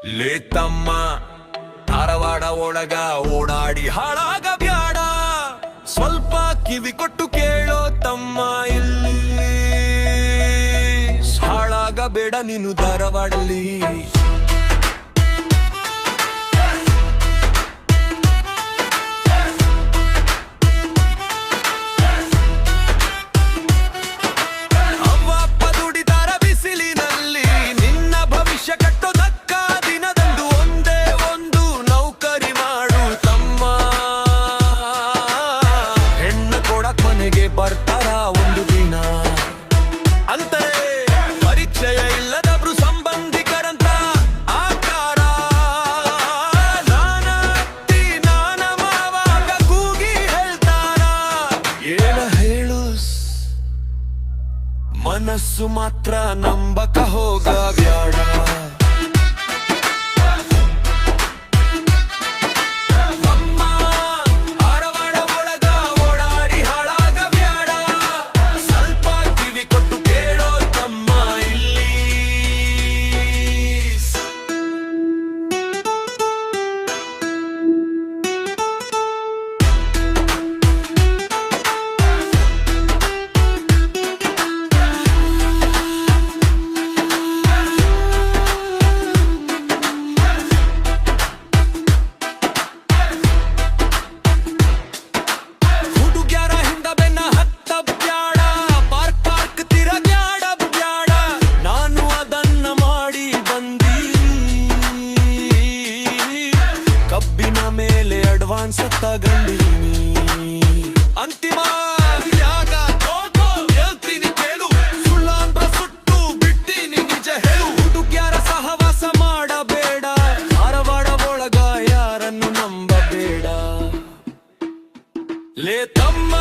ಲೇ ತಮ್ಮ ಧಾರವಾಡ ಒಳಗ ಓಡಾಡಿ ಹಾಳಾಗ ಬ್ಯಾಡ, ಸ್ವಲ್ಪ ಕಿವಿ ಕೊಟ್ಟು ಕೇಳೋ ತಮ್ಮ. ಇಲ್ಲಿ ಹಾಳಾಗ ಬೇಡ ನೀನು ಧಾರವಾಡಲ್ಲಿ. ಬರ್ತಾರ ಒಂದು ದಿನ ಅಂತಾರೆ ಪರಿಚಯ ಇಲ್ಲದಬ್ರು ಸಂಬಂಧಿಕರಂತ ಆಕಾರ. ನಾನತ್ತಿ ನಾನ ಮಾವಾಗ ಕೂಗಿ ಹೇಳ್ತಾರ, ಏನ ಹೇಳು ಮನಸ್ಸು ಮಾತ್ರ ನಂಬಕ ಹೋಗ ಬ್ಯಾಡ. ಅಡ್ವಾನ್ಸ್ ತಗೊಂಡಿನಿ ಅಂತಿಮ ಯಾಗ ಹೇಳ್ತೀನಿ ಕೇಳು, ಸುಳ್ಳಾಂದ್ರ ಸುಟ್ಟು ಬಿಟ್ಟಿನಿ ನಿಜ ಹೇಳು. ಹುಡುಗ್ಯಾರ ಸಹವಾಸ ಮಾಡಬೇಡ, ಧಾರವಾಡ ಒಳಗ ಯಾರನ್ನು ನಂಬಬೇಡ. ಲೇ ತಮ್ಮ